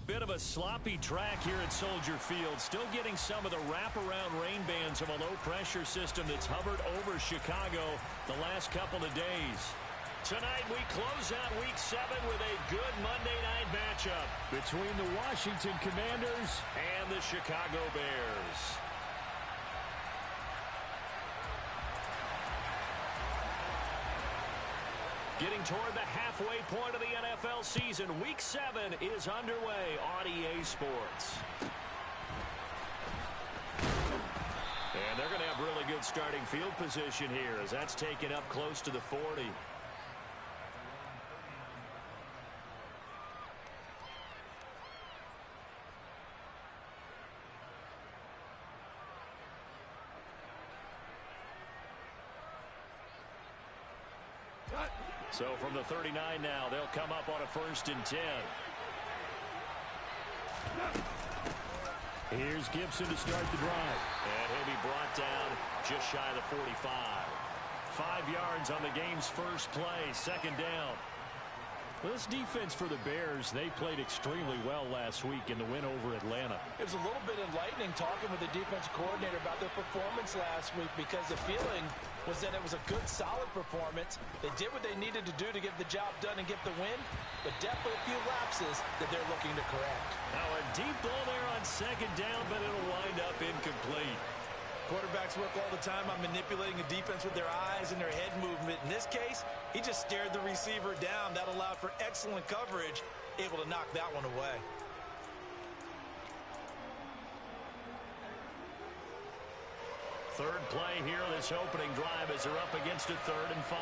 Bit of a sloppy track here at Soldier Field. Still getting some of the wraparound rain bands of a low-pressure system that's hovered over Chicago the last couple of days. Tonight we close out Week 7 with a good Monday night matchup between the Washington Commanders and the Chicago Bears. Getting toward the halfway point of the NFL season, Week 7 is underway on EA Sports. And they're going to have really good starting field position here as that's taken up close to the 40. So from the 39 now, they'll come up on a 1st and 10. Here's Gibson to start the drive. And he'll be brought down just shy of the 45. 5 yards on the game's first play, 2nd down. Well, this defense for the Bears, they played extremely well last week in the win over Atlanta. It was a little bit enlightening talking with the defensive coordinator about their performance last week because the feeling was that it was a good, solid performance. They did what they needed to do to get the job done and get the win, but definitely a few lapses that they're looking to correct. Now a deep ball there on 2nd down, but it'll wind up incomplete. Quarterbacks work all the time on manipulating a defense with their eyes and their head movement. In this case, he just stared the receiver down. That allowed for excellent coverage, able to knock that one away. Third play here on this opening drive as they're up against a 3rd and 5.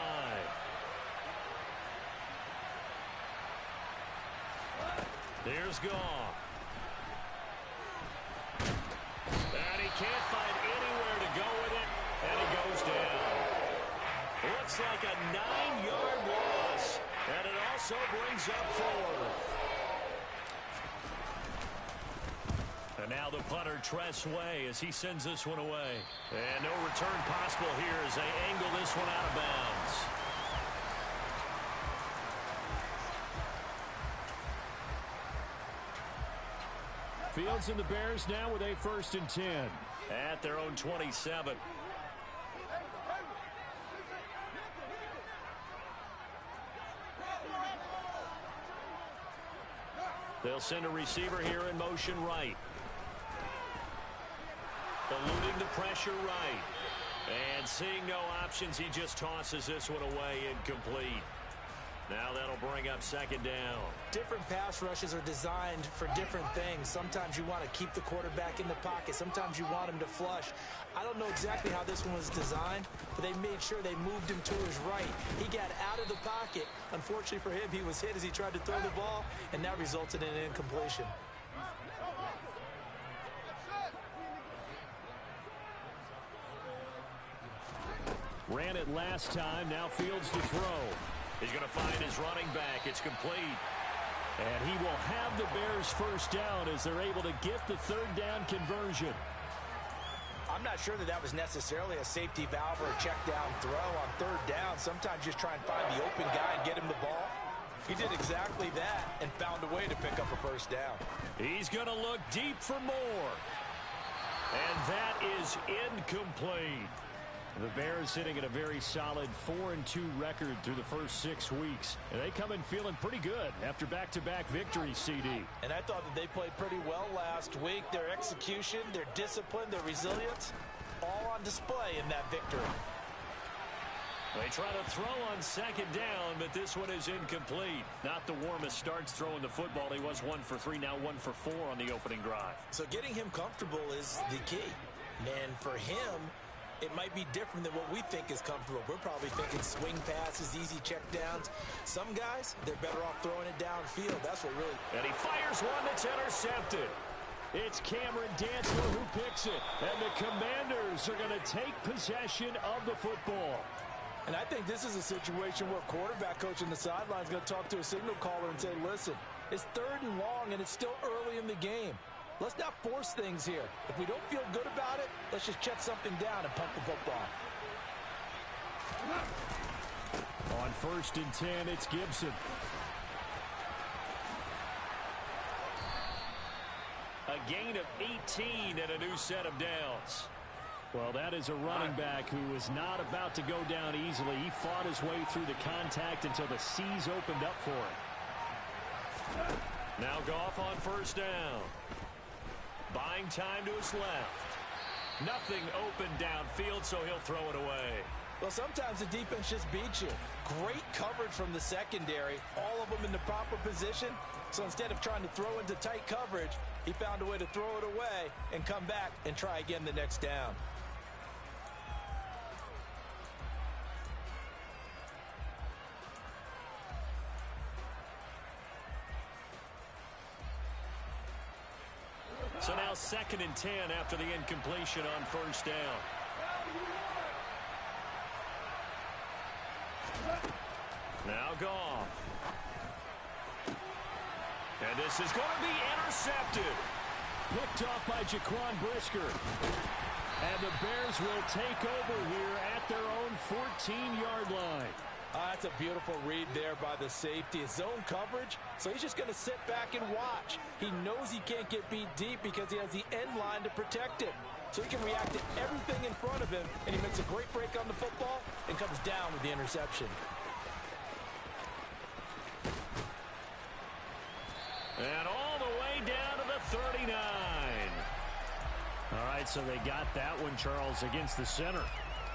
There's Goff. And he can't find anywhere to go with it, and he goes down. Looks like a 9-yard loss, and it also brings up 4th. And now the punter, Tress Way, as he sends this one away. And no return possible here as they angle this one out of bounds. Fields and the Bears now with a 1st and 10 at their own 27. They'll send a receiver here in motion right. Eluding the pressure right. And seeing no options, he just tosses this one away, incomplete. Now that'll bring up 2nd down. Different pass rushes are designed for different things. Sometimes you want to keep the quarterback in the pocket. Sometimes you want him to flush. I don't know exactly how this one was designed, but they made sure they moved him to his right. He got out of the pocket. Unfortunately for him, he was hit as he tried to throw the ball, and that resulted in an incompletion. Ran it last time. Now Fields to throw. He's going to find his running back. It's complete. And he will have the Bears 1st down as they're able to get the 3rd down conversion. I'm not sure that that was necessarily a safety valve or a check down throw on 3rd down. Sometimes just try and find the open guy and get him the ball. He did exactly that and found a way to pick up a 1st down. He's going to look deep for more. And that is incomplete. The Bears sitting at a very solid 4-2 record through the first 6 weeks. And they come in feeling pretty good after back-to-back victories, CD. And I thought that they played pretty well last week. Their execution, their discipline, their resilience, all on display in that victory. They try to throw on 2nd down, but this one is incomplete. Not the warmest starts throwing the football. He was 1 for 3, now 1 for 4 on the opening drive. So getting him comfortable is the key. And for him, it might be different than what we think is comfortable. We're probably thinking swing passes, easy checkdowns. Some guys, they're better off throwing it downfield. That's what really... And he fires one that's intercepted. It's Cameron Dantzler who picks it. And the Commanders are going to take possession of the football. And I think this is a situation where quarterback coach on the sideline is going to talk to a signal caller and say, listen, it's 3rd and long and it's still early in the game. Let's not force things here. If we don't feel good about it, let's just check something down and pump the football. On 1st and 10, it's Gibson. gain of 18 and a new set of downs. Well, that is a running back who was not about to go down easily. He fought his way through the contact until the seas opened up for him. Now Goff on first down. Buying time to his left. Nothing open downfield, so he'll throw it away. Well, sometimes the defense just beats you. Great coverage from the secondary. All of them in the proper position. So instead of trying to throw into tight coverage, he found a way to throw it away and come back and try again the next down. So now 2nd and 10 after the incompletion on first down. Now Goff. And this is going to be intercepted. Picked off by Jaquan Brisker. And the Bears will take over here at their own 14-yard line. That's a beautiful read there by the safety. His zone coverage, so he's just going to sit back and watch. He knows he can't get beat deep because he has the end line to protect him. So he can react to everything in front of him, and he makes a great break on the football and comes down with the interception. And all the way down to the 39. All right, so they got that one, Charles, against the center.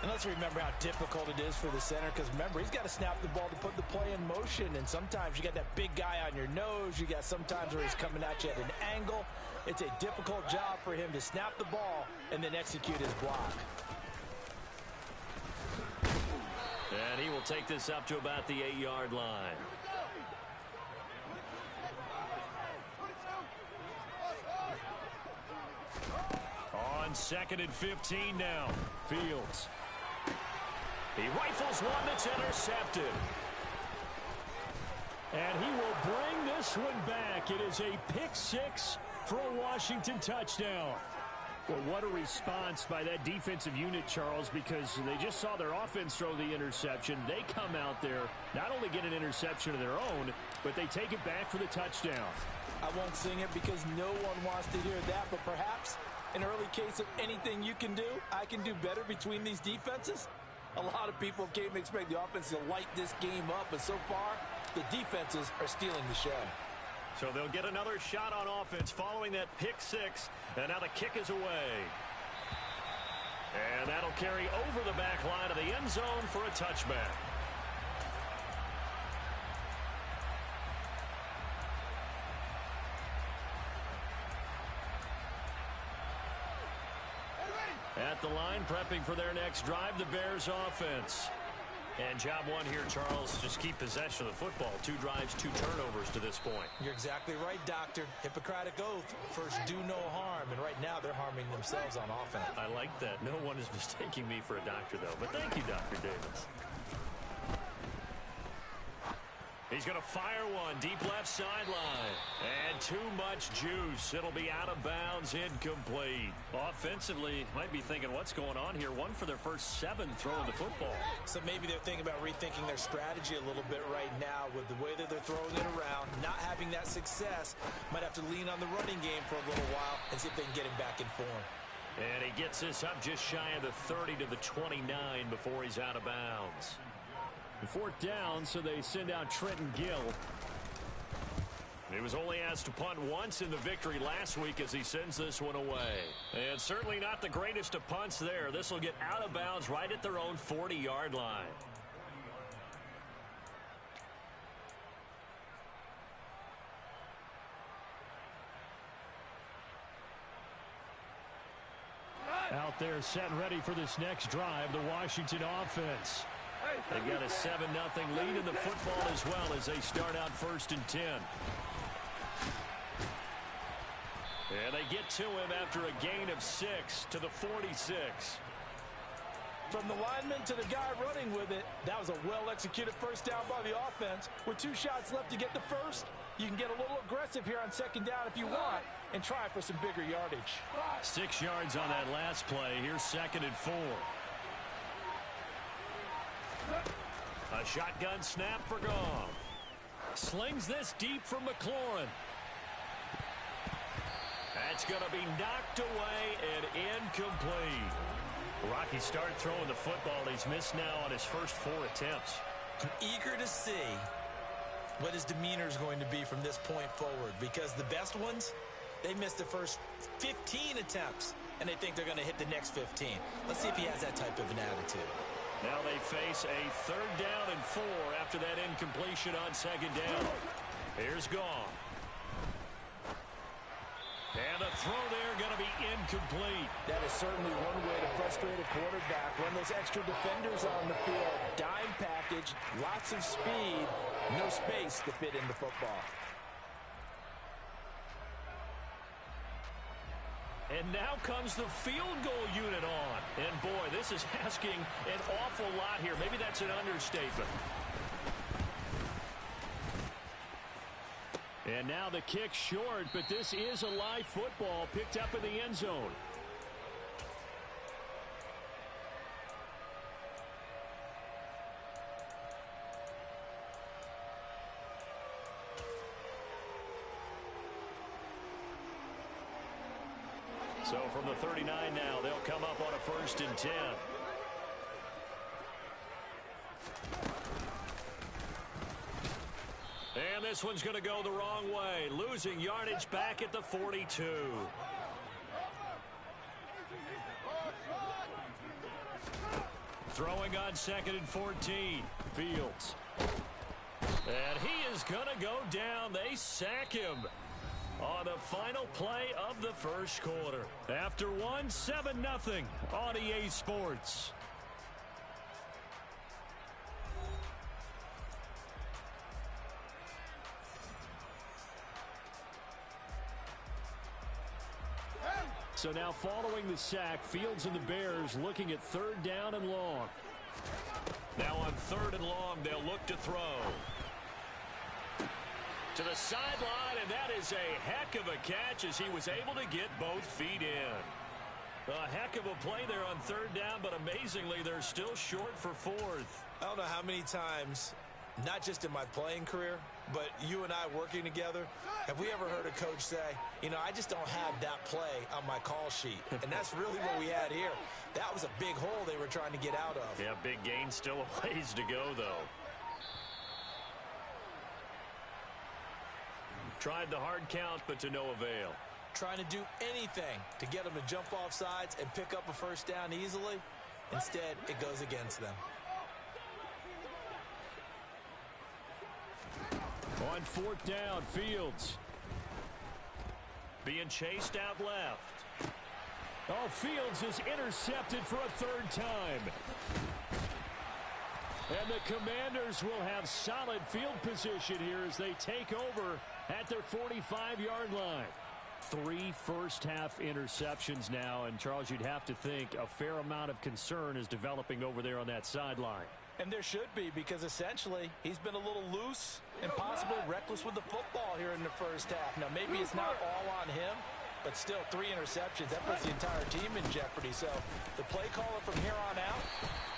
And let's remember how difficult it is for the center, because remember, he's got to snap the ball to put the play in motion, and sometimes you got that big guy on your nose. You got sometimes where he's coming at you at an angle. It's a difficult job for him to snap the ball and then execute his block. And he will take this up to about the 8-yard line. On 2nd and 15 now. Fields. He rifles one that's intercepted. And he will bring this one back. It is a pick six for a Washington touchdown. Well, what a response by that defensive unit, Charles, because they just saw their offense throw the interception. They come out there, not only get an interception of their own, but they take it back for the touchdown. I won't sing it because no one wants to hear that, but perhaps an early case of anything you can do, I can do better between these defenses. A lot of people came to expect the offense to light this game up, but so far, the defenses are stealing the show. So they'll get another shot on offense following that pick six, and now the kick is away. And that'll carry over the back line of the end zone for a touchback. At the line, prepping for their next drive, the Bears offense. And job one here, Charles, just keep possession of the football. 2 drives, 2 turnovers to this point. You're exactly right, Doctor. Hippocratic oath. First, do no harm. And right now, they're harming themselves on offense. I like that. No one is mistaking me for a doctor, though. But thank you, Dr. Davis. He's going to fire one deep left sideline. And too much juice. It'll be out of bounds, incomplete. Offensively, might be thinking, what's going on here? 1 for their first 7 throwing the football. So maybe they're thinking about rethinking their strategy a little bit right now with the way that they're throwing it around, not having that success. Might have to lean on the running game for a little while and see if they can get him back in form. And he gets this up just shy of the 30 to the 29 before he's out of bounds. 4th down, so they send out Trenton Gill. He was only asked to punt once in the victory last week as he sends this one away. And certainly not the greatest of punts there. This will get out of bounds right at their own 40-yard line. Out there set and ready for this next drive, the Washington offense. They've got a 7-0 lead in the football as well as they start out 1st and 10. And they get to him after a gain of 6 to the 46. From the lineman to the guy running with it, that was a well-executed first down by the offense. With 2 shots left to get the first, you can get a little aggressive here on 2nd down if you want and try for some bigger yardage. 6 yards on that last play. Here's 2nd and 4. A shotgun snap for Goff. Slings this deep from McLaurin. It's going to be knocked away and incomplete. Rocky started throwing the football. He's missed now on his first 4 attempts. I'm eager to see what his demeanor is going to be from this point forward, because the best ones, they missed the first 15 attempts, and they think they're going to hit the next 15. Let's see if he has that type of an attitude. Now they face a 3rd down and 4 after that incompletion on 2nd down. Here's Goff. And the throw there going to be incomplete. That is certainly one way to frustrate a quarterback. Run those extra defenders on the field. Dime package, lots of speed, no space to fit in the football. And now comes the field goal unit on. And boy, this is asking an awful lot here. Maybe that's an understatement. And now the kick short, but this is a live football picked up in the end zone. So from the 39 now, they'll come up on a 1st and 10. And this one's going to go the wrong way. Losing yardage back at the 42. Throwing on 2nd and 14. Fields. And he is going to go down. They sack him on the final play of the first quarter. After one, 7-0 on EA Sports. So now following the sack, Fields and the Bears looking at 3rd down and long. Now on 3rd and long, they'll look to throw. To the sideline, and that is a heck of a catch as he was able to get both feet in. A heck of a play there on 3rd down, but amazingly, they're still short for 4th. I don't know how many times, not just in my playing career, but you and I working together, have we ever heard a coach say, you know, I just don't have that play on my call sheet. And that's really what we had here. That was a big hole they were trying to get out of. Yeah, big gain, still a ways to go, though. Tried the hard count, but to no avail. Trying to do anything to get them to jump off sides and pick up a 1st down easily. Instead, it goes against them. On 4th down, Fields. Being chased out left. Oh, Fields is intercepted for a 3rd time. And the Commanders will have solid field position here as they take over at their 45-yard line. 3 first-half interceptions now, and Charles, you'd have to think a fair amount of concern is developing over there on that sideline. And there should be, because essentially he's been a little loose and possibly reckless with the football here in the first half. Now, maybe it's not all on him, but still 3 interceptions. That puts the entire team in jeopardy. So the play caller from here on out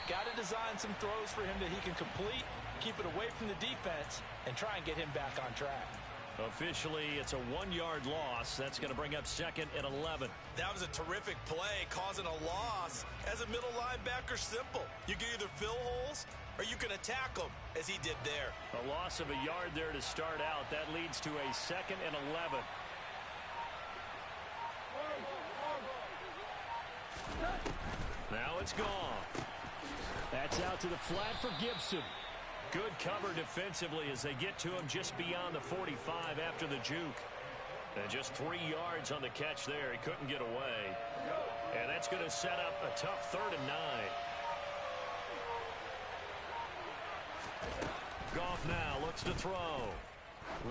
got to design some throws for him that he can complete, keep it away from the defense, and try and get him back on track. Officially, it's a 1-yard loss. That's going to bring up 2nd and 11. That was a terrific play, causing a loss. As a middle linebacker, simple. You can either fill holes or you can attack them, as he did there. A loss of a yard there to start out. That leads to a 2nd and 11. Now it's gone. That's out to the flat for Gibson. Good cover defensively as they get to him just beyond the 45 after the juke. And just 3 yards on the catch there. He couldn't get away. And that's going to set up a tough 3rd and 9. Goff now looks to throw.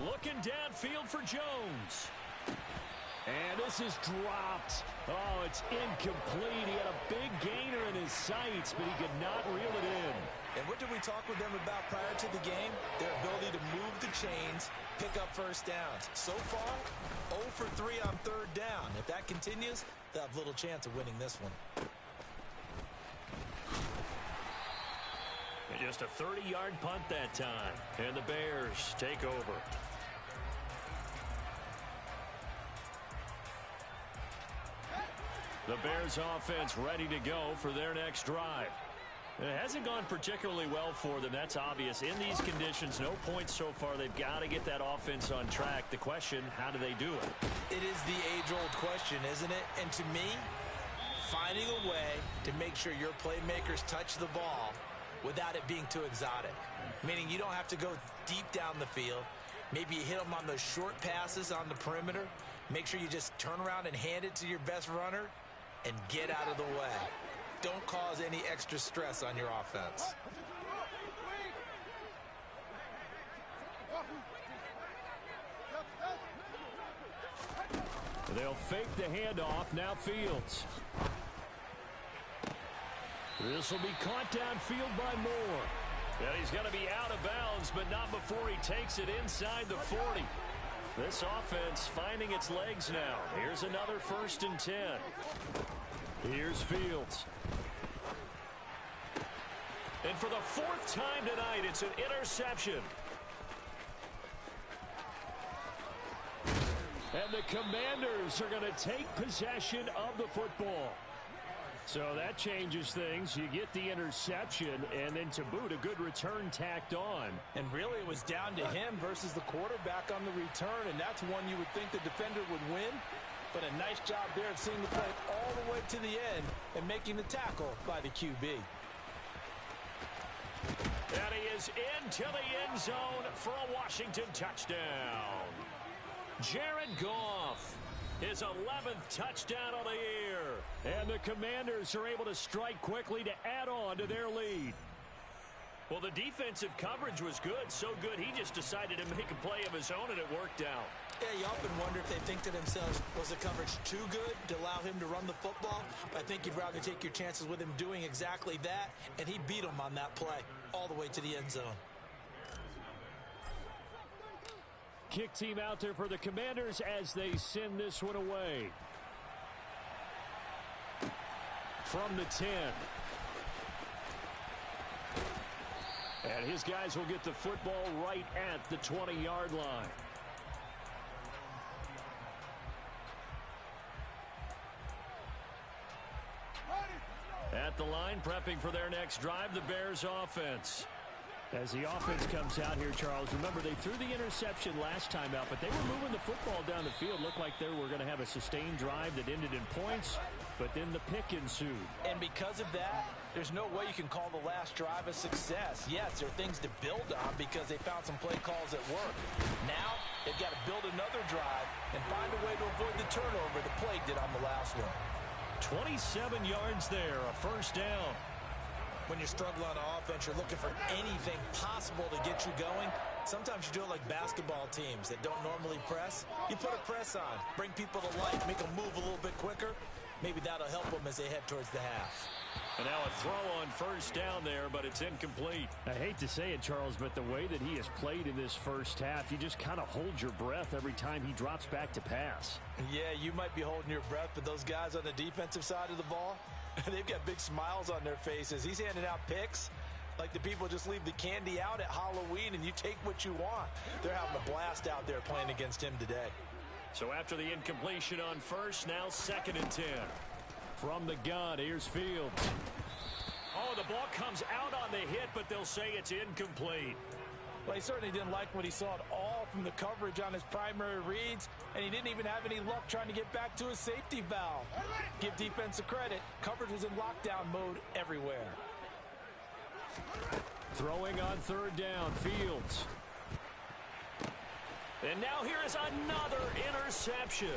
Looking downfield for Jones. And this is dropped. Oh, it's incomplete. He had a big gainer in his sights, but he could not reel it in. And what did we talk with them about prior to the game? Their ability to move the chains, pick up first downs. So far, 0 for 3 on 3rd down. If that continues, they'll have little chance of winning this one. And just a 30-yard punt that time. And the Bears take over. The Bears offense ready to go for their next drive. It hasn't gone particularly well for them. That's obvious. In these conditions, no points so far. They've got to get that offense on track. The question, how do they do it? It is the age-old question, isn't it? And to me, finding a way to make sure your playmakers touch the ball without it being too exotic. Meaning you don't have to go deep down the field. Maybe you hit them on those short passes on the perimeter. Make sure you just turn around and hand it to your best runner and get out of the way. Don't cause any extra stress on your offense. They'll fake the handoff. Now Fields. This will be caught downfield by Moore. And he's going to be out of bounds, but not before he takes it inside the 40. This offense finding its legs now. Here's another 1st and 10. Here's Fields. And for the 4th time tonight, it's an interception. And the Commanders are going to take possession of the football. So that changes things. You get the interception, and then to boot, a good return tacked on. And really, it was down to him versus the quarterback on the return, and that's one you would think the defender would win. But a nice job there of seeing the play all the way to the end and making the tackle by the QB. And he is into the end zone for a Washington touchdown. Jared Goff, his 11th touchdown of the year. And the Commanders are able to strike quickly to add on to their lead. Well, the defensive coverage was good, so good he just decided to make a play of his own, and it worked out. Yeah, you often wonder if they think to themselves, was the coverage too good to allow him to run the football? I think you'd rather take your chances with him doing exactly that, and he beat him on that play all the way to the end zone. Kick team out there for the Commanders as they send this one away. From the 10. And his guys will get the football right at the 20-yard line. At the line, prepping for their next drive, the Bears offense. As the offense comes out here, Charles, remember they threw the interception last time out, but they were moving the football down the field. Looked like they were going to have a sustained drive that ended in points, but then the pick ensued. And because of that, there's no way you can call the last drive a success. Yes, there are things to build on because they found some play calls at work. Now, they've got to build another drive and find a way to avoid the turnover the play did on the last one. 27 yards there, a 1st down. When you're struggling on offense, you're looking for anything possible to get you going. Sometimes you do it like basketball teams that don't normally press. You put a press on, bring people to life, make them move a little bit quicker. Maybe that'll help them as they head towards the half. And now a throw on 1st down there, but it's incomplete. I hate to say it, Charles, but the way that he has played in this first half, you just kind of hold your breath every time he drops back to pass. Yeah, you might be holding your breath, but those guys on the defensive side of the ball, they've got big smiles on their faces. He's handing out picks like the people just leave the candy out at Halloween and you take what you want. They're having a blast out there playing against him today. So after the incompletion on 1st, now 2nd and 10. From the gun, here's Fields. Oh, the ball comes out on the hit, but they'll say it's incomplete. Well, he certainly didn't like what he saw at all from the coverage on his primary reads, and he didn't even have any luck trying to get back to his safety valve. Give defense a credit. Coverage was in lockdown mode everywhere. Throwing on 3rd down, Fields. And now here is another interception.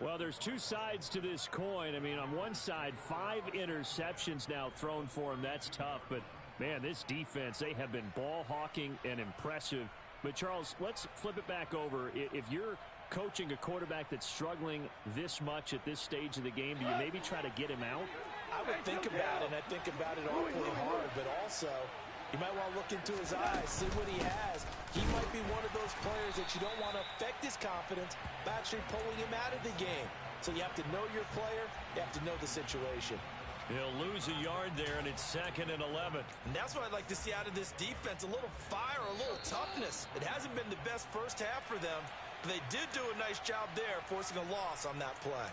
Well, there's two sides to this coin. I mean, on one side, 5 interceptions now thrown for him. That's tough. But, man, this defense, they have been ball hawking and impressive. But, Charles, let's flip it back over. If you're coaching a quarterback that's struggling this much at this stage of the game, do you maybe try to get him out? I would think about it, and I think about it awfully hard. But also, you might want to look into his eyes, see what he has. He might be one of those players that you don't want to affect his confidence by actually pulling him out of the game. So you have to know your player. You have to know the situation. He'll lose a yard there, and it's 2nd and 11. And that's what I'd like to see out of this defense, a little fire, a little toughness. It hasn't been the best first half for them, but they did do a nice job there, forcing a loss on that play.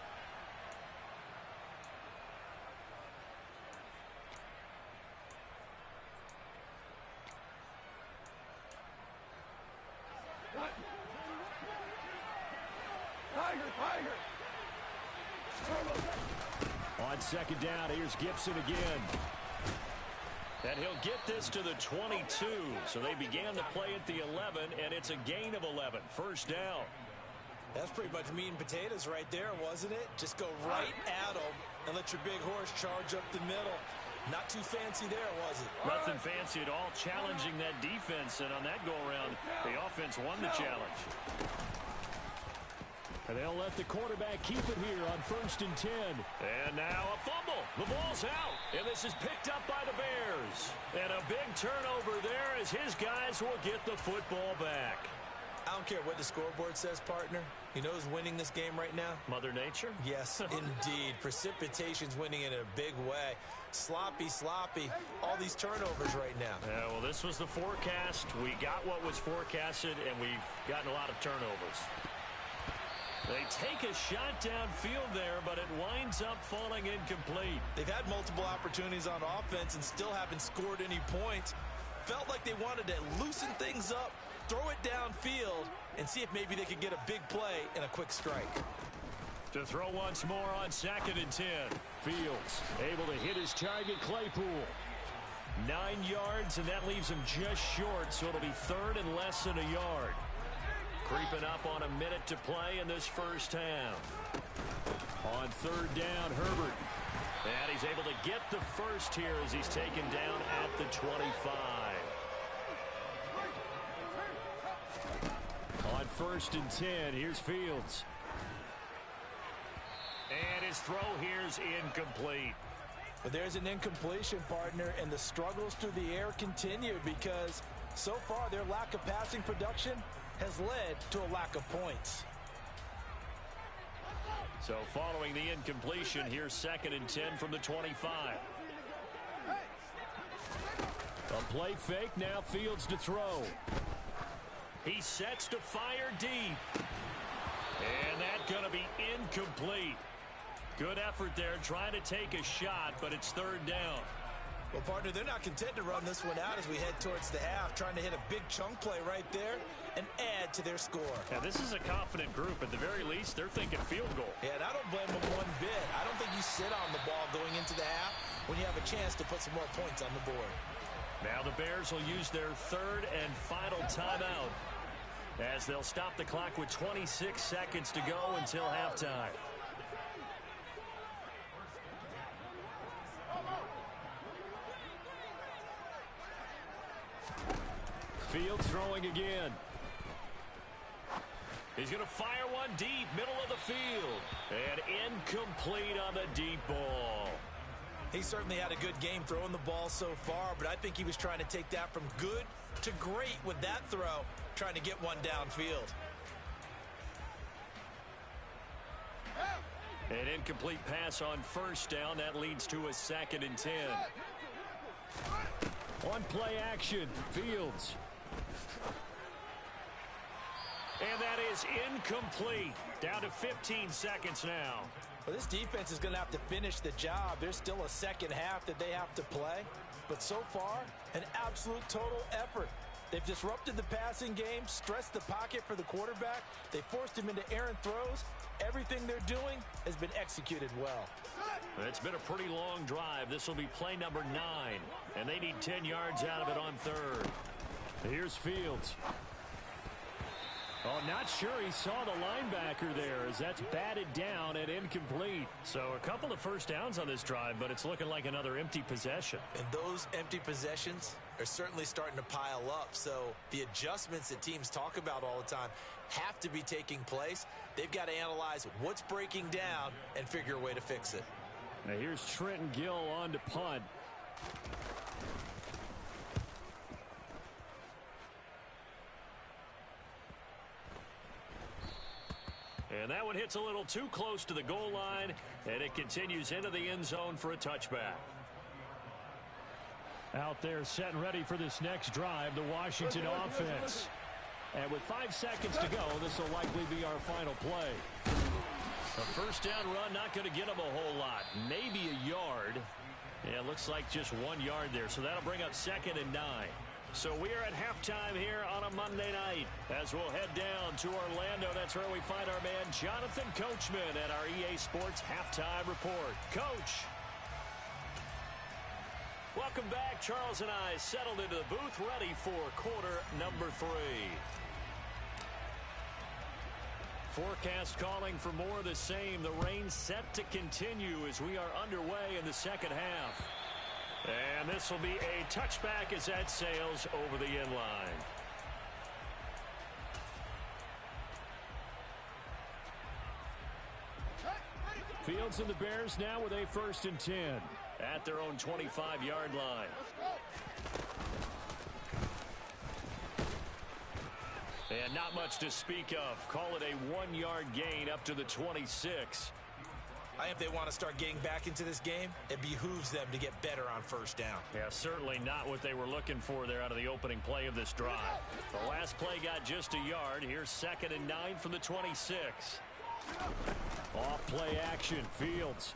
On 2nd down, here's Gibson again. And he'll get this to the 22. So they began the play at the 11, and it's a gain of 11. First down. That's pretty much meat and potatoes right there, wasn't it? Just go right at them and let your big horse charge up the middle. Not too fancy there, was it? Nothing fancy at all, challenging that defense. And on that go-around, the offense won the challenge. And they'll let the quarterback keep it here on 1st and 10. And now a fumble. The ball's out. And this is picked up by the Bears. And a big turnover there as his guys will get the football back. I don't care what the scoreboard says, partner. You know who's winning this game right now? Mother Nature? Yes, indeed. Precipitation's winning in a big way. Sloppy, sloppy. All these turnovers right now. Yeah, well, this was the forecast. We got what was forecasted, and we've gotten a lot of turnovers. They take a shot downfield there, but it winds up falling incomplete. They've had multiple opportunities on offense and still haven't scored any points. Felt like they wanted to loosen things up, throw it downfield, and see if maybe they could get a big play and a quick strike. To throw once more on 2nd and 10. Fields able to hit his target, Claypool. 9 yards, and that leaves him just short, so it'll be 3rd and less than a yard. Creeping up on a minute to play in this first half. On 3rd down, Herbert. And he's able to get the first here as he's taken down at the 25. On 1st and 10, here's Fields. And his throw here's incomplete. But there's an incompletion, partner, and the struggles through the air continue because so far their lack of passing production has led to a lack of points. So following the incompletion, here's 2nd and 10 from the 25. A play fake, now Fields to throw. He sets to fire deep. And that's going to be incomplete. Good effort there trying to take a shot, but it's 3rd down. Well, partner, they're not content to run this one out as we head towards the half, trying to hit a big chunk play right there and add to their score. Yeah, this is a confident group. At the very least, they're thinking field goal. Yeah, and I don't blame them one bit. I don't think you sit on the ball going into the half when you have a chance to put some more points on the board. Now the Bears will use their 3rd and final timeout as they'll stop the clock with 26 seconds to go until halftime. Fields throwing again. He's going to fire one deep, middle of the field. And incomplete on the deep ball. He certainly had a good game throwing the ball so far, but I think he was trying to take that from good to great with that throw, trying to get one downfield. An incomplete pass on 1st down. That leads to a 2nd and 10. On play action, Fields. And that is incomplete. Down to 15 seconds now. Well, this defense is going to have to finish the job. There's still a second half that they have to play. But so far, an absolute total effort. They've disrupted the passing game, stressed the pocket for the quarterback. They forced him into errant throws. Everything they're doing has been executed well. It's been a pretty long drive. This will be play number 9. And they need 10 yards out of it on 3rd. Here's Fields. Oh, not sure he saw the linebacker there as that's batted down and incomplete. So a couple of first downs on this drive, but it's looking like another empty possession. And those empty possessions are certainly starting to pile up. So the adjustments that teams talk about all the time have to be taking place. They've got to analyze what's breaking down and figure a way to fix it. Now here's Trenton Gill on to punt. And that one hits a little too close to the goal line, and it continues into the end zone for a touchback. Out there set and ready for this next drive, the Washington offense. And with 5 seconds to go, this will likely be our final play. A first down run, not going to get him a whole lot. Maybe a yard. Yeah, it looks like just 1 yard there, so that'll bring up 2nd and 9. So we are at halftime here on a Monday night. As we'll head down to Orlando, that's where we find our man Jonathan Coachman at our EA Sports Halftime Report. Coach. Welcome back. Charles and I settled into the booth, ready for quarter number 3. Forecast calling for more of the same. The rain set to continue as we are underway in the second half. And this will be a touchback as that sails over the end line. Fields and the Bears now with a 1st and 10 at their own 25-yard line. And not much to speak of. Call it a 1-yard gain up to the 26. I think if they want to start getting back into this game, it behooves them to get better on first down. Yeah, certainly not what they were looking for there out of the opening play of this drive. The last play got just a yard. Here's 2nd and 9 from the 26. Off play action, Fields.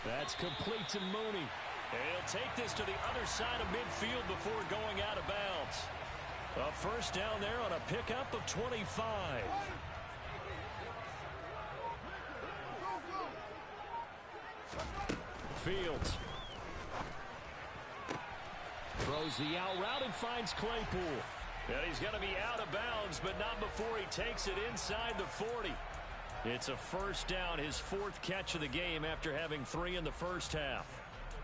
That's complete to Mooney. And he'll take this to the other side of midfield before going out of bounds. A first down there on a pickup of 25. Fields throws the out route and finds Claypool. And he's going to be out of bounds, but not before he takes it inside the 40. It's a first down, his 4th catch of the game after having 3 in the first half.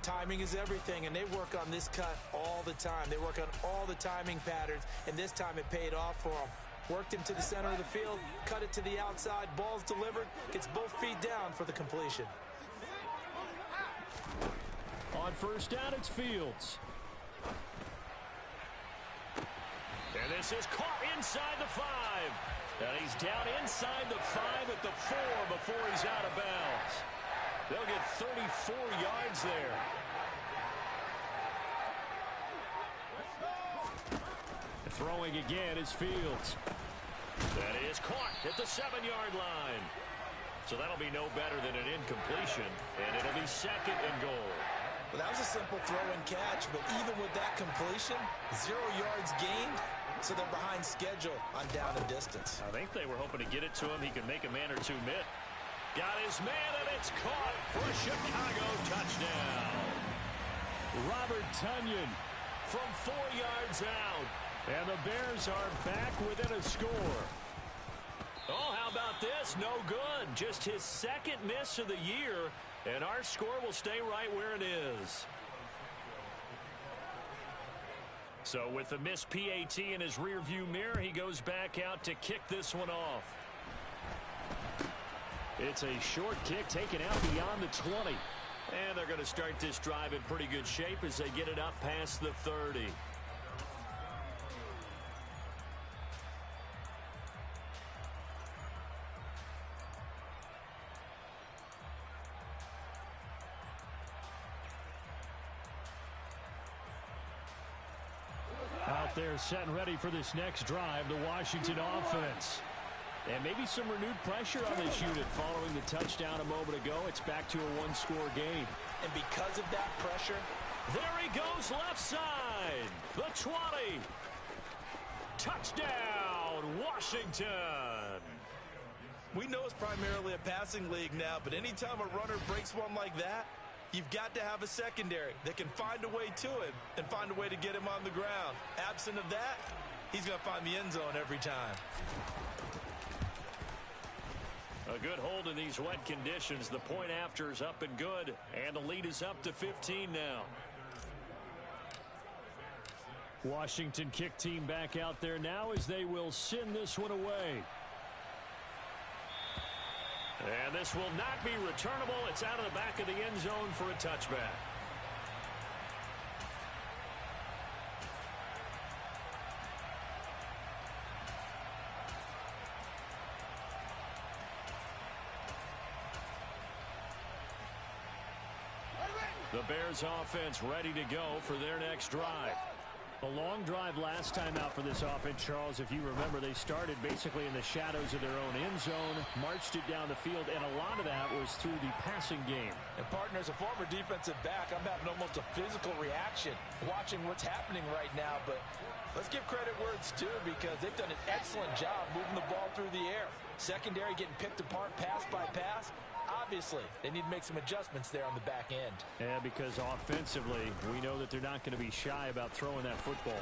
Timing is everything, and they work on this cut all the time. They work on all the timing patterns, and this time it paid off for them. Worked him to the center of the field, cut it to the outside, ball's delivered, gets both feet down for the completion. On first down, it's Fields. And this is caught inside the 5. And he's down inside the 5 at the 4 before he's out of bounds. They'll get 34 yards there. Throwing again is Fields. That is caught at the 7-yard line. So that'll be no better than an incompletion, and it'll be 2nd and goal. Well, that was a simple throw and catch, but even with that completion, 0 yards gained, so they're behind schedule on down and distance. I think they were hoping to get it to him. He could make a man or two miss. Got his man, and it's caught for a Chicago touchdown. Robert Tonyan from 4 yards out. And the Bears are back within a score. Oh, how about this? No good. Just his 2nd miss of the year, and our score will stay right where it is. So with the missed PAT in his rearview mirror, he goes back out to kick this one off. It's a short kick taken out beyond the 20. And they're going to start this drive in pretty good shape as they get it up past the 30. Out there set and ready for this next drive, the Washington offense. And maybe some renewed pressure on this unit following the touchdown a moment ago. It's back to a 1-score game. And because of that pressure, there he goes left side. The 20. Touchdown, Washington. We know it's primarily a passing league now, but anytime a runner breaks one like that, you've got to have a secondary that can find a way to him and find a way to get him on the ground. Absent of that, he's going to find the end zone every time. A good hold in these wet conditions. The point after is up and good, and the lead is up to 15 now. Washington kick team back out there now as they will send this one away. And this will not be returnable. It's out of the back of the end zone for a touchback. The Bears offense ready to go for their next drive. A long drive last time out for this offense, Charles. If you remember, they started basically in the shadows of their own end zone, marched it down the field, and a lot of that was through the passing game. And, partner, as a former defensive back, I'm having almost a physical reaction watching what's happening right now. But let's give credit where it's due, because they've done an excellent job moving the ball through the air. Secondary getting picked apart pass by pass. Obviously, they need to make some adjustments there on the back end. Yeah, because offensively, we know that they're not going to be shy about throwing that football.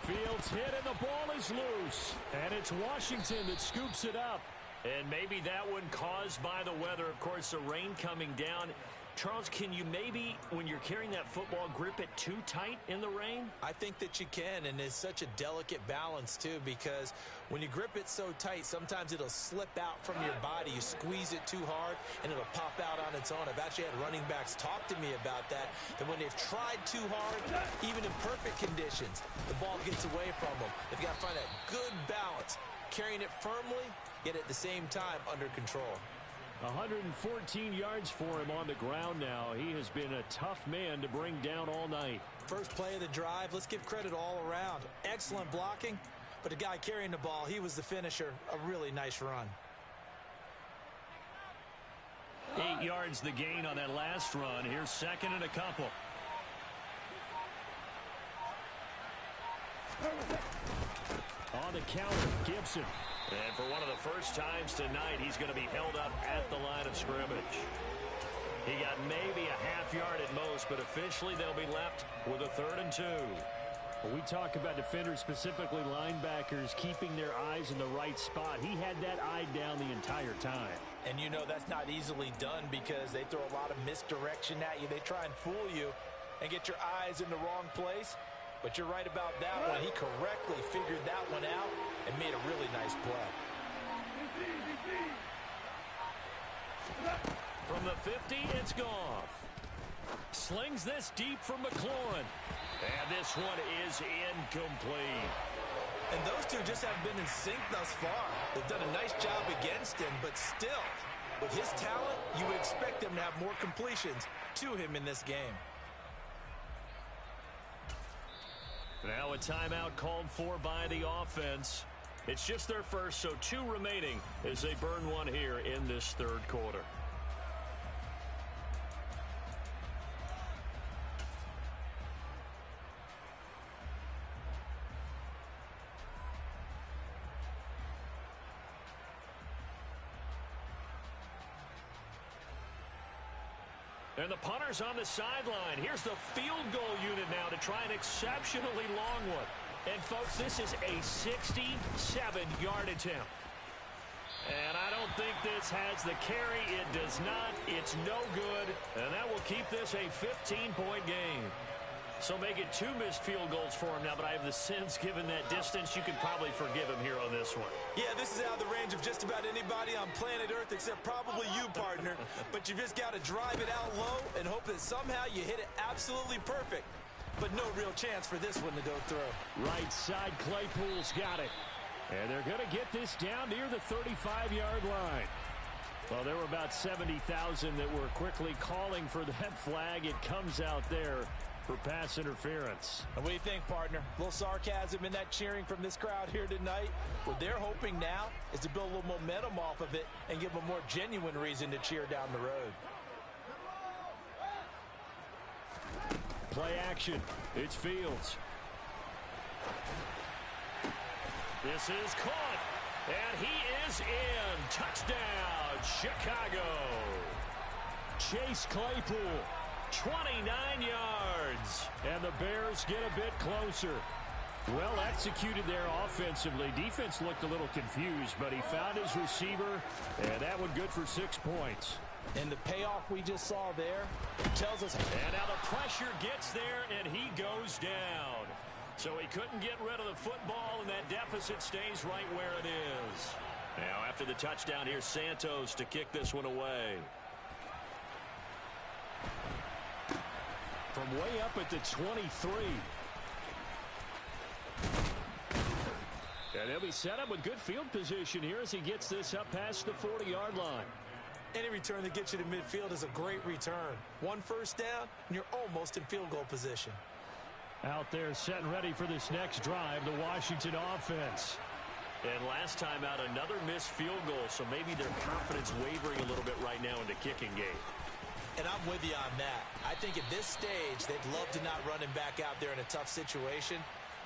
Fields hit and the ball is loose. And it's Washington that scoops it up. And maybe that one caused by the weather. Of course, the rain coming down. Charles, can you maybe, when you're carrying that football, grip it too tight in the rain? I think that you can, and it's such a delicate balance, too, because when you grip it so tight, sometimes it'll slip out from your body. You squeeze it too hard, and it'll pop out on its own. I've actually had running backs talk to me about that when they've tried too hard, even in perfect conditions, the ball gets away from them. They've got to find that good balance, carrying it firmly, yet at the same time under control. 114 yards for him on the ground now. He has been a tough man to bring down all night. First play of the drive, let's give credit all around. Excellent blocking, but the guy carrying the ball, he was the finisher. A really nice run. 8 yards the gain on that last run. Here's second and a couple. On the counter, Gibson. And for one of the first times tonight, he's going to be held up at the line of scrimmage. He got maybe a half yard at most, but officially they'll be left with a 3rd and 2. When we talk about defenders, specifically linebackers, keeping their eyes in the right spot, he had that eye down the entire time. And you know that's not easily done, because they throw a lot of misdirection at you. They try and fool you and get your eyes in the wrong place. But you're right about that one. He correctly figured that one out and made a really nice play. From the 50, it's Goff. Slings this deep from McLaurin. And this one is incomplete. And those two just haven't been in sync thus far. They've done a nice job against him, but still, with his talent, you would expect him to have more completions to him in this game. Now a timeout called for by the offense. It's just their first, so 2 remaining as they burn one here in this 3rd quarter. And the punter's on the sideline. Here's the field goal unit now to try an exceptionally long one. And, folks, this is a 67-yard attempt. And I don't think this has the carry. It does not. It's no good. And that will keep this a 15-point game. So make it 2 missed field goals for him now, but I have the sense, given that distance, you could probably forgive him here on this one. Yeah, this is out of the range of just about anybody on planet Earth except probably you, partner. But you've just got to drive it out low and hope that somehow you hit it absolutely perfect. But no real chance for this one to go through. Right side, Claypool's got it. And they're going to get this down near the 35-yard line. Well, there were about 70,000 that were quickly calling for that flag. It comes out there for pass interference. And what do you think, partner? A little sarcasm in that cheering from this crowd here tonight. What they're hoping now is to build a little momentum off of it and give them a more genuine reason to cheer down the road. Play action. It's Fields. This is caught. And he is in. Touchdown, Chicago. Chase Claypool. 29 yards. And the Bears get a bit closer. Well executed there offensively. Defense looked a little confused, but he found his receiver, and that one good for 6 points. And the payoff we just saw there tells us. And now the pressure gets there, and he goes down. So he couldn't get rid of the football, and that deficit stays right where it is. Now after the touchdown, here's Santos to kick this one away. From way up at the 23. And he'll be set up with good field position here as he gets this up past the 40-yard line. Any return that gets you to midfield is a great return. One first down, and you're almost in field goal position. Out there setting ready for this next drive, the Washington offense. And last time out, another missed field goal, so maybe their confidence wavering a little bit right now in the kicking game. And I'm with you on that. I think at this stage, they'd love to not run him back out there in a tough situation.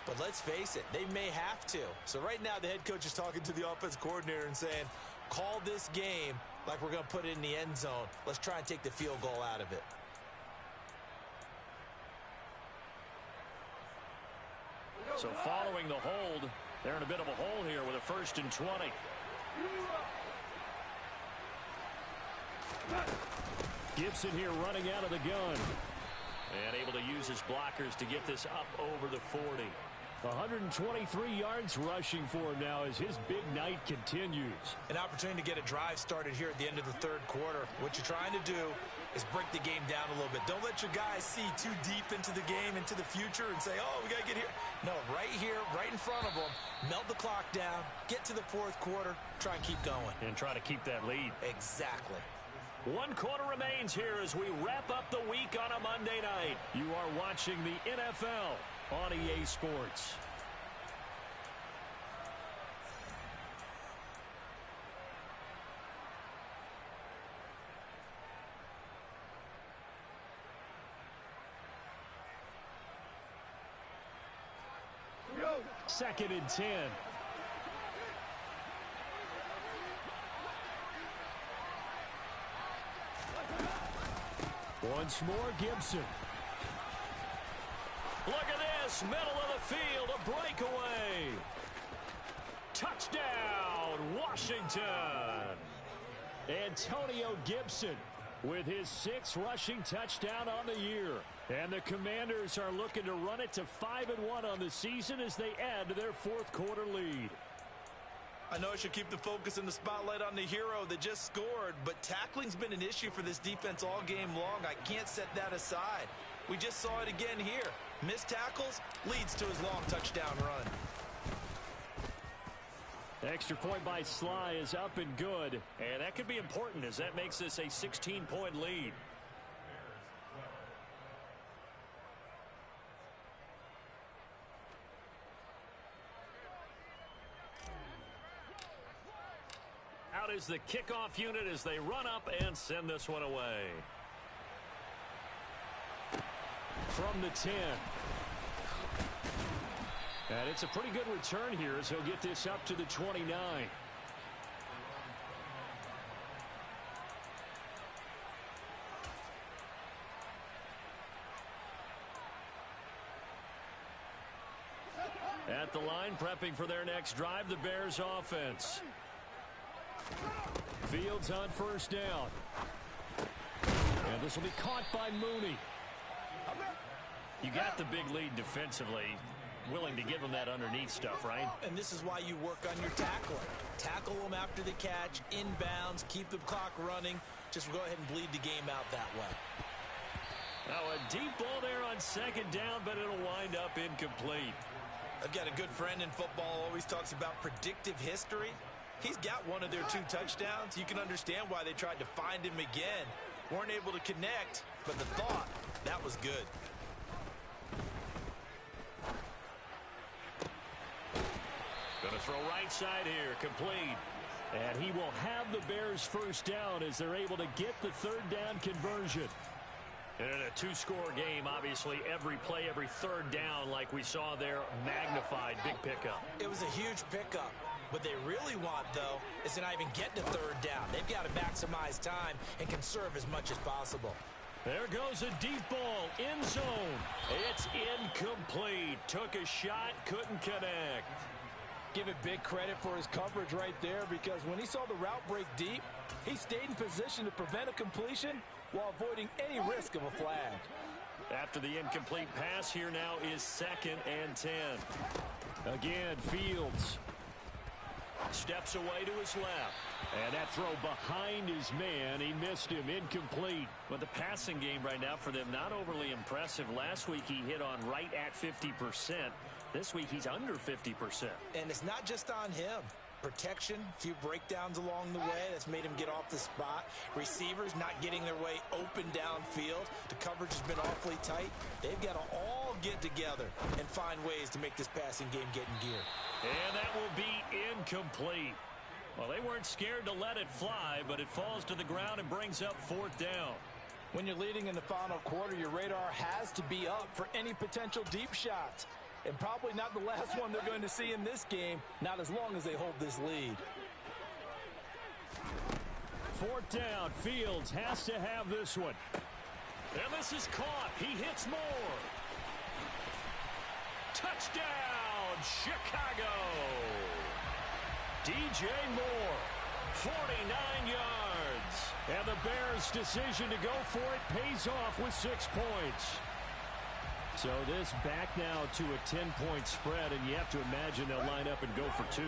But let's face it, they may have to. So right now, the head coach is talking to the offense coordinator and saying, call this game like we're going to put it in the end zone. Let's try and take the field goal out of it. So following the hold, they're in a bit of a hole here with a 1st and 20. Gibson here running out of the gun. And able to use his blockers to get this up over the 40. 123 yards rushing for him now as his big night continues. An opportunity to get a drive started here at the end of the third quarter. What you're trying to do is break the game down a little bit. Don't let your guys see too deep into the game, into the future, and say, oh, we got to get here. No, right here, right in front of them, melt the clock down, get to the fourth quarter, try and keep going. And try to keep that lead. Exactly. 1 quarter remains here as we wrap up the week on a Monday night. You are watching the NFL on EA Sports. Second and 10. Once more, Gibson. Look at this, middle of the field, a breakaway. Touchdown, Washington. Antonio Gibson with his 6th rushing touchdown on the year. And the Commanders are looking to run it to 5-1 on the season as they add to their fourth quarter lead. I know I should keep the focus and the spotlight on the hero that just scored, but tackling's been an issue for this defense all game long. I can't set that aside. We just saw it again here. Missed tackles leads to his long touchdown run. Extra point by Sly is up and good. And that could be important as that makes this a 16-point lead. Out is the kickoff unit as they run up and send this one away. From the 10. And it's a pretty good return here as he'll get this up to the 29. At the line, prepping for their next drive, the Bears offense. Fields on first down. And this will be caught by Mooney. You got the big lead defensively. Willing to give them that underneath stuff, right? And this is why you work on your tackling. Tackle them after the catch, inbounds, keep the clock running. Just go ahead and bleed the game out that way. Now a deep ball there on second down, but it'll wind up incomplete. I've got a good friend in football, always talks about predictive history. He's got one of their 2 touchdowns. You can understand why they tried to find him again. Weren't able to connect, but the thought, that was good. Going to throw right side here, complete. And he will have the Bears first down as they're able to get the third down conversion. And in a 2-score game, obviously every play, every third down, like we saw there, magnified, big pickup. It was a huge pickup. What they really want, though, is to not even get to third down. They've got to maximize time and conserve as much as possible. There goes a deep ball, end zone. It's incomplete. Took a shot, couldn't connect. Give it big credit for his coverage right there, because when he saw the route break deep, he stayed in position to prevent a completion while avoiding any risk of a flag. After the incomplete pass, here now is 2nd and 10. Again, Fields. Steps away to his left. And that throw behind his man, he missed him, incomplete. But the passing game right now for them, not overly impressive. Last week he hit on right at 50%. This week he's under 50%. And it's not just on him. protection, a few breakdowns along the way. That's made him get off the spot. Receivers not getting their way open downfield. The coverage has been awfully tight. They've got to all get together and find ways to make this passing game get in gear. And that will be incomplete. Well, they weren't scared to let it fly, but it falls to the ground and brings up 4th down. When you're leading in the final quarter, your radar has to be up for any potential deep shots. And probably not the last one they're going to see in this game, not as long as they hold this lead. 4th down. Fields has to have this one. And this is caught. He hits Moore. Touchdown, Chicago. DJ Moore, 49 yards. And the Bears' decision to go for it pays off with 6 points. So this back now to a 10-point spread, and you have to imagine they'll line up and go for 2.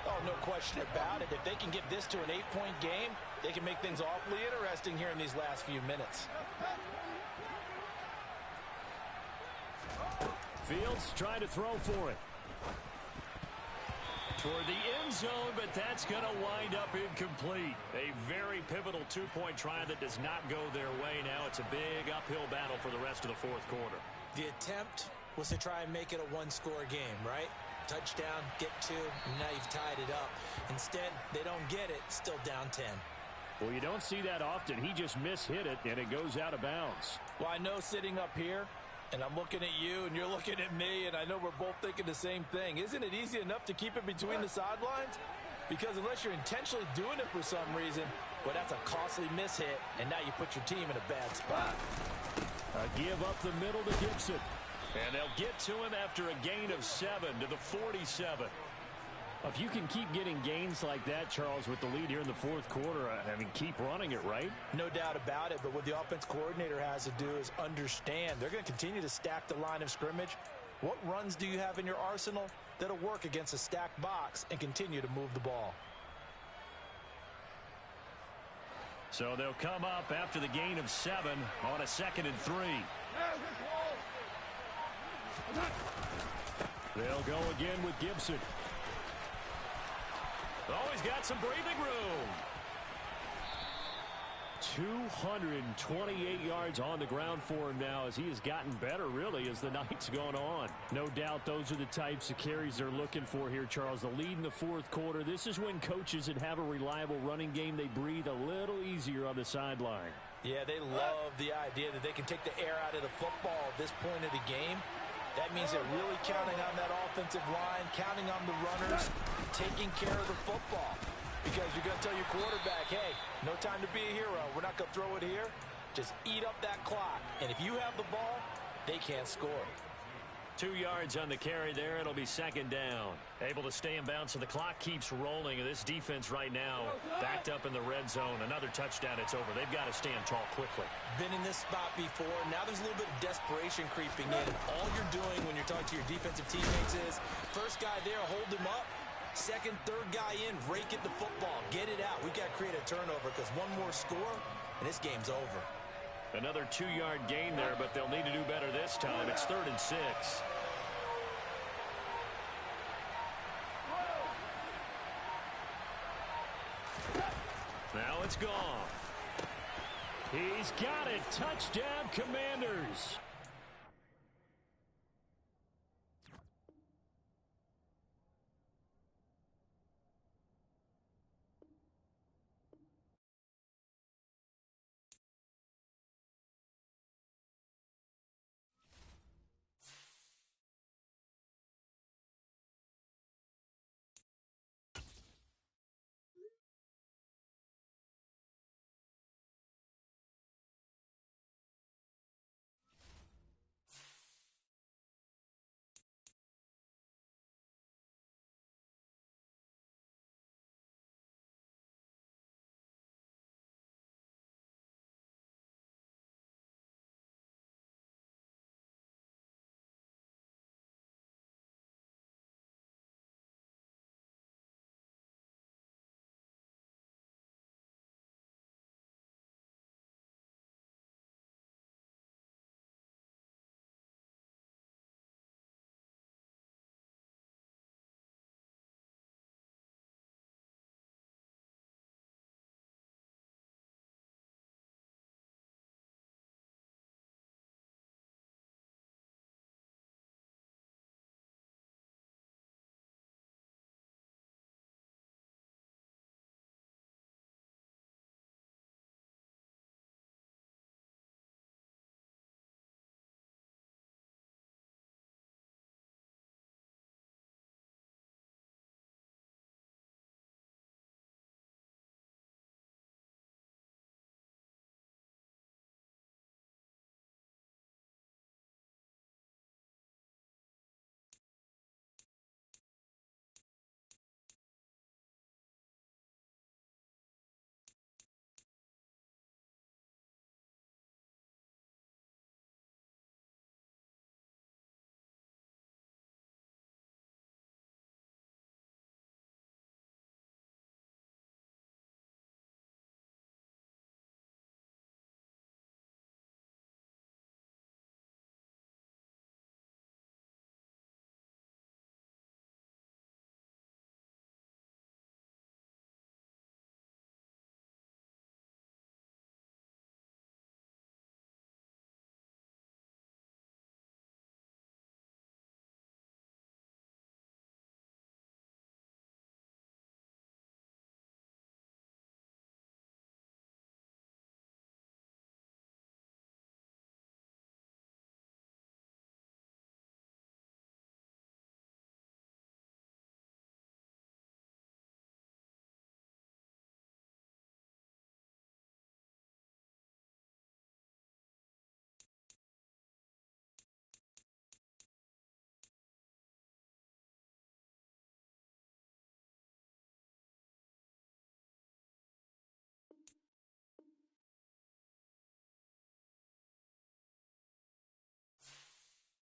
Oh, no question about it. If they can get this to an 8-point game, they can make things awfully interesting here in these last few minutes. Fields trying to throw for it. Toward the end zone, but that's going to wind up incomplete. A very pivotal 2-point try that does not go their way now. It's a big uphill battle for the rest of the 4th quarter. The attempt was to try and make it a one-score game, right? Touchdown, get 2, now you've tied it up. Instead, they don't get it, still down 10. Well, you don't see that often. He just mishit it, and it goes out of bounds. Well, I know sitting up here, and I'm looking at you, and you're looking at me, and I know we're both thinking the same thing. Isn't it easy enough to keep it between the sidelines? Because unless you're intentionally doing it for some reason, well, that's a costly mishit, and now you put your team in a bad spot. A give up the middle to Gibson. And they'll get to him after a gain of 7 to the 47. If you can keep getting gains like that, Charles, with the lead here in the 4th quarter, I mean, keep running it, right? No doubt about it, but what the offense coordinator has to do is understand they're going to continue to stack the line of scrimmage. What runs do you have in your arsenal that'll work against a stacked box and continue to move the ball? So they'll come up after the gain of 7 on a 2nd and 3. They'll go again with Gibson. Oh, he's got some breathing room. 228 yards on the ground for him now as he has gotten better, really, as the night's gone on. No doubt those are the types of carries they're looking for here, Charles. The lead in the 4th quarter. This is when coaches that have a reliable running game, they breathe a little easier on the sideline. Yeah, they love the idea that they can take the air out of the football at this point of the game. That means they're really counting on that offensive line, counting on the runners, taking care of the football. Because you're going to tell your quarterback, hey, no time to be a hero. We're not going to throw it here. Just eat up that clock. And if you have the ball, they can't score. 2 yards on the carry there. It'll be 2nd down. Able to stay in bounds, so the clock keeps rolling. And this defense right now backed up in the red zone. Another touchdown, it's over. They've got to stand tall quickly. Been in this spot before. Now there's a little bit of desperation creeping in. And all you're doing when you're talking to your defensive teammates is, first guy there, hold him up. Second, third guy in, rake at the football. Get it out. We've got to create a turnover because one more score, and this game's over. Another 2-yard gain there, but they'll need to do better this time. It's 3rd and 6. Now it's gone. He's got it. Touchdown, Commanders.